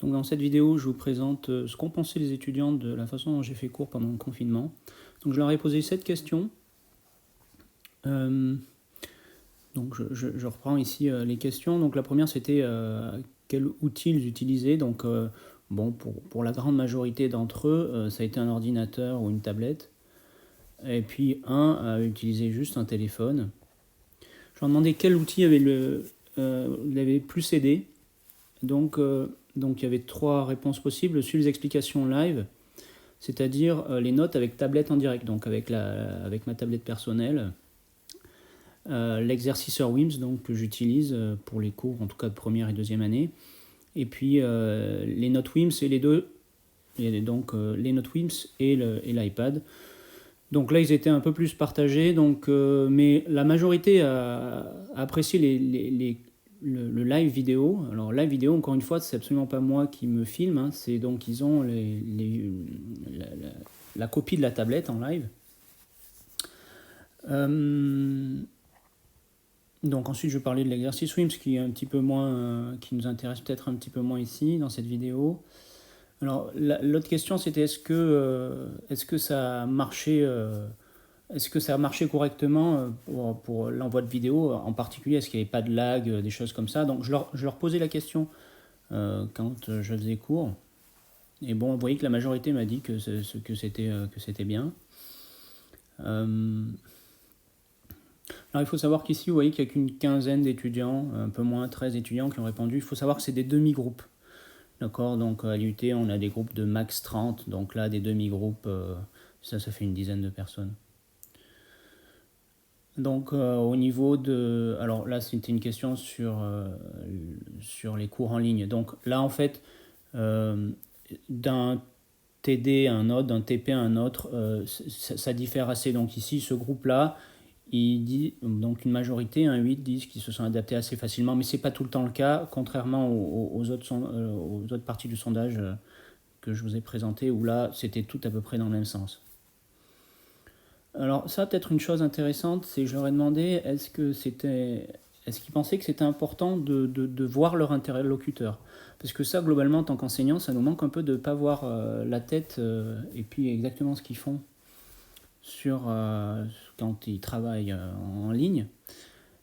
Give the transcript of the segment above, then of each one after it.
Donc dans cette vidéo, je vous présente ce qu'ont pensé les étudiants de la façon dont j'ai fait cours pendant le confinement. Donc je leur ai posé 7 questions. Donc je reprends ici les questions. Donc la première c'était quel outil ils utilisaient. Donc bon, pour la grande majorité d'entre eux, ça a été un ordinateur ou une tablette. Et puis un a utilisé juste un téléphone. Je leur ai demandé quel outil l'avait plus aidé. Donc il y avait 3 réponses possibles. Suivre les explications live, c'est-à-dire les notes avec tablette en direct, donc avec ma tablette personnelle. L'exerciceur WIMS donc, que j'utilise pour les cours, en tout cas de première et deuxième année. Et puis les notes WIMS et les deux. Donc les notes WIMS et l'iPad. Donc là, ils étaient un peu plus partagés, mais la majorité a apprécié le live vidéo. Alors live vidéo, encore une fois, c'est absolument pas moi qui me filme, hein, c'est donc ils ont la copie de la tablette en live. Donc ensuite, je vais parler de l'exercice WIMS qui est un petit peu moins, qui nous intéresse peut-être un petit peu moins ici dans cette vidéo. Alors l'autre question, c'était est-ce que ça a marché correctement pour l'envoi de vidéo, en particulier est-ce qu'il n'y avait pas de lag, des choses comme ça. Donc je leur posais la question quand je faisais cours. Et bon, vous voyez que la majorité m'a dit que c'était bien. Alors il faut savoir qu'ici, vous voyez qu'il n'y a qu'une quinzaine d'étudiants, un peu moins, 13 étudiants qui ont répondu. Il faut savoir que c'est des demi-groupes. D'accord, donc à l'UT, on a des groupes de max 30, donc là, des demi-groupes, ça fait une dizaine de personnes. Donc au niveau de... Alors là, c'était une question sur les cours en ligne. Donc là, en fait, d'un TD à un autre, d'un TP à un autre, ça diffère assez. Donc ici, ce groupe-là, il dit, donc une majorité, un 8 disent qu'ils se sont adaptés assez facilement, mais ce n'est pas tout le temps le cas, contrairement aux autres parties du sondage que je vous ai présenté, où là, c'était tout à peu près dans le même sens. Alors ça, peut-être une chose intéressante, c'est que je leur ai demandé est-ce qu'ils pensaient que c'était important de voir leur interlocuteur. Parce que ça, globalement, en tant qu'enseignant, ça nous manque un peu de ne pas voir la tête et puis exactement ce qu'ils font quand ils travaillent en ligne.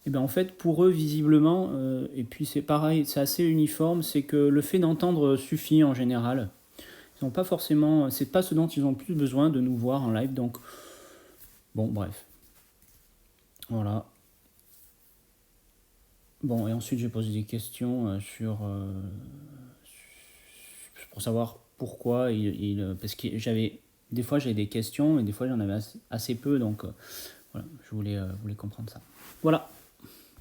Et bien en fait, pour eux, visiblement, et puis c'est pareil, c'est assez uniforme, c'est que le fait d'entendre suffit en général. Ils n'ont pas forcément, c'est pas ce dont ils ont le plus besoin de nous voir en live, donc bon, bref. Voilà. Bon, et ensuite j'ai posé des questions pour savoir pourquoi parce que des fois j'avais des questions, mais des fois j'en avais assez peu, donc voilà, je voulais comprendre ça. Voilà.